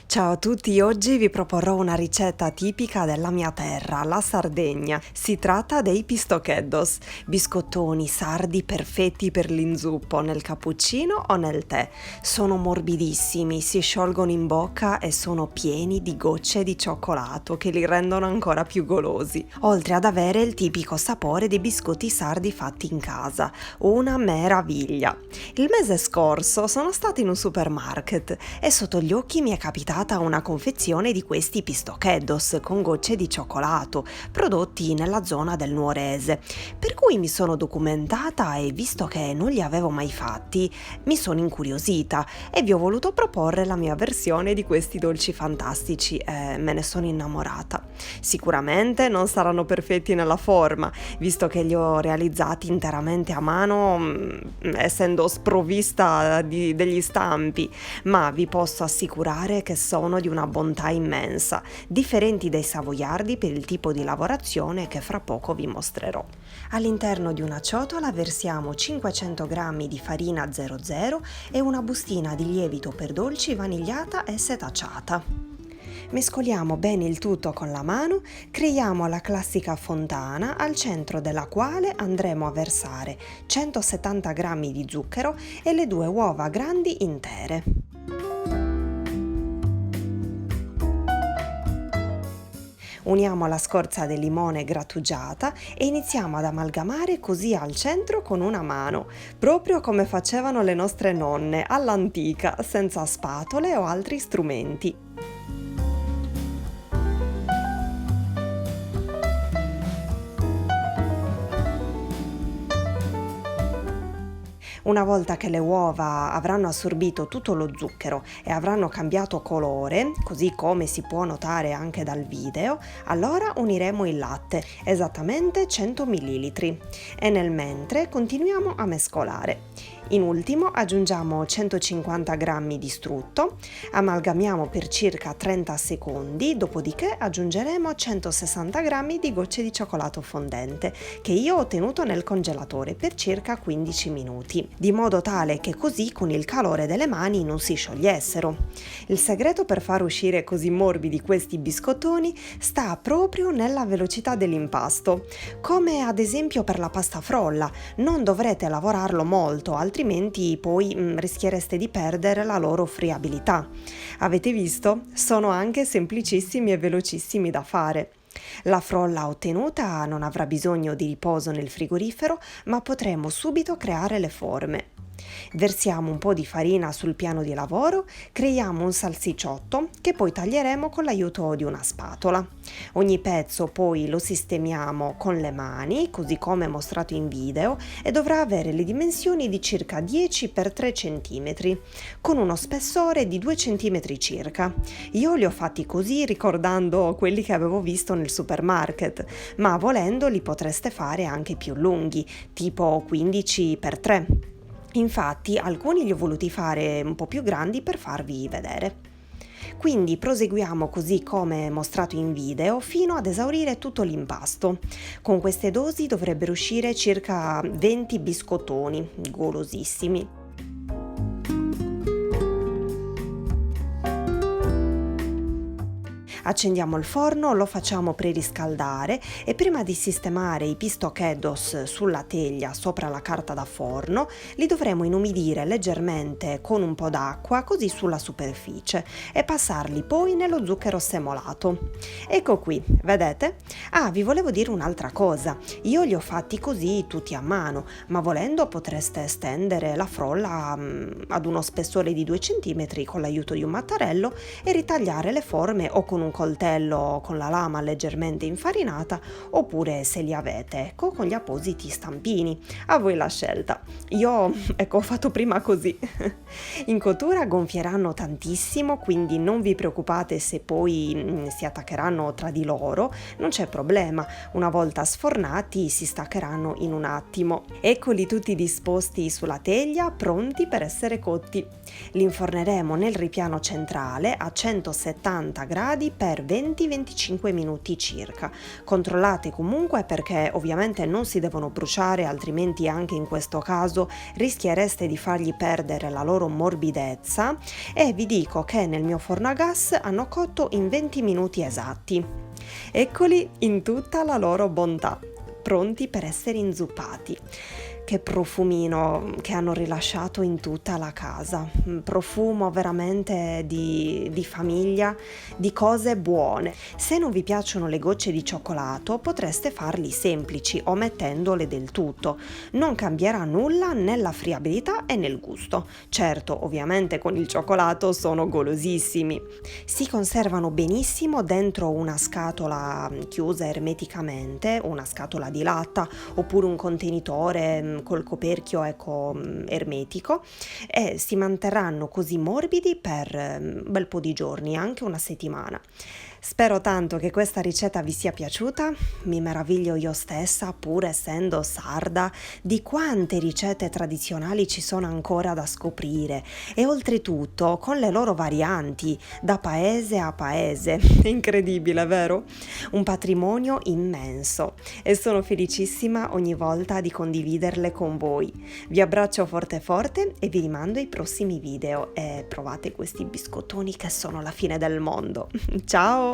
Ciao a tutti, oggi vi proporrò una ricetta tipica della mia terra, la Sardegna. Si tratta dei pistocheddos, biscottoni sardi perfetti per l'inzuppo nel cappuccino o nel tè. Sono morbidissimi, si sciolgono in bocca e sono pieni di gocce di cioccolato che li rendono ancora più golosi, oltre ad avere il tipico sapore dei biscotti sardi fatti in casa. Una meraviglia! Il mese scorso sono stata in un supermarket e sotto gli occhi mi è capitata una confezione di questi pistocheddos con gocce di cioccolato prodotti nella zona del Nuorese, per cui mi sono documentata e visto che non li avevo mai fatti mi sono incuriosita e vi ho voluto proporre la mia versione di questi dolci fantastici e me ne sono innamorata. Sicuramente non saranno perfetti nella forma, visto che li ho realizzati interamente a mano, essendo sprovvista degli stampi, ma vi posso assicurare che sono di una bontà immensa, differenti dai savoiardi per il tipo di lavorazione che fra poco vi mostrerò. All'interno di una ciotola versiamo 500 g di farina 00 e una bustina di lievito per dolci vanigliata e setacciata. Mescoliamo bene il tutto con la mano, creiamo la classica fontana al centro della quale andremo a versare 170 g di zucchero e le 2 uova grandi intere. Uniamo la scorza del limone grattugiata e iniziamo ad amalgamare così al centro con una mano, proprio come facevano le nostre nonne all'antica, senza spatole o altri strumenti. Una volta che le uova avranno assorbito tutto lo zucchero e avranno cambiato colore, così come si può notare anche dal video, allora uniremo il latte, esattamente 100 ml, e nel mentre continuiamo a mescolare. In ultimo aggiungiamo 150 g di strutto, amalgamiamo per circa 30 secondi, dopodiché aggiungeremo 160 g di gocce di cioccolato fondente che io ho tenuto nel congelatore per circa 15 minuti, di modo tale che così con il calore delle mani non si sciogliessero. Il segreto per far uscire così morbidi questi biscottoni sta proprio nella velocità dell'impasto, come ad esempio per la pasta frolla, non dovrete lavorarlo molto, altrimenti poi rischiereste di perdere la loro friabilità. Avete visto? Sono anche semplicissimi e velocissimi da fare. La frolla ottenuta non avrà bisogno di riposo nel frigorifero, ma potremo subito creare le forme. Versiamo un po' di farina sul piano di lavoro, creiamo un salsicciotto che poi taglieremo con l'aiuto di una spatola. Ogni pezzo poi lo sistemiamo con le mani, così come mostrato in video, e dovrà avere le dimensioni di circa 10 x 3 cm, con uno spessore di 2 cm circa. Io li ho fatti così ricordando quelli che avevo visto nel supermarket, ma volendo li potreste fare anche più lunghi, tipo 15 x 3. Infatti alcuni li ho voluti fare un po' più grandi per farvi vedere. Quindi proseguiamo così come mostrato in video fino ad esaurire tutto l'impasto. Con queste dosi dovrebbero uscire circa 20 biscottoni, golosissimi. Accendiamo il forno, lo facciamo preriscaldare e prima di sistemare i pistocheddos sulla teglia sopra la carta da forno, li dovremo inumidire leggermente con un po' d'acqua così sulla superficie e passarli poi nello zucchero semolato. Ecco qui, vedete? Vi volevo dire un'altra cosa. Io li ho fatti così tutti a mano, ma volendo potreste estendere la frolla ad uno spessore di 2 cm con l'aiuto di un mattarello e ritagliare le forme o con un coltello con la lama leggermente infarinata, oppure se li avete, ecco, con gli appositi stampini. A voi la scelta. Io, ho fatto prima così. In cottura gonfieranno tantissimo, quindi non vi preoccupate se poi si attaccheranno tra di loro, non c'è problema. Una volta sfornati si staccheranno in un attimo. Eccoli tutti disposti sulla teglia, pronti per essere cotti. Li inforneremo nel ripiano centrale a 170 gradi per 20-25 minuti circa. Controllate comunque perché ovviamente non si devono bruciare, altrimenti anche in questo caso rischiereste di fargli perdere la loro morbidezza, e vi dico che nel mio forno a gas hanno cotto in 20 minuti esatti. Eccoli in tutta la loro bontà, pronti per essere inzuppati. Che profumino che hanno rilasciato in tutta la casa, un profumo veramente di famiglia, di cose buone. Se non vi piacciono le gocce di cioccolato, potreste farli semplici, omettendole del tutto. Non cambierà nulla nella friabilità e nel gusto. Certo, ovviamente con il cioccolato sono golosissimi. Si conservano benissimo dentro una scatola chiusa ermeticamente, una scatola di latta oppure un contenitore col coperchio ermetico, e si manterranno così morbidi per un bel po' di giorni, anche una settimana. Spero tanto che questa ricetta vi sia piaciuta. Mi meraviglio io stessa, pur essendo sarda, di quante ricette tradizionali ci sono ancora da scoprire, e oltretutto con le loro varianti da paese a paese. È incredibile, vero? Un patrimonio immenso, e sono felicissima ogni volta di condividerle con voi. Vi abbraccio forte forte e vi rimando ai prossimi video, e provate questi biscottoni che sono la fine del mondo. Ciao!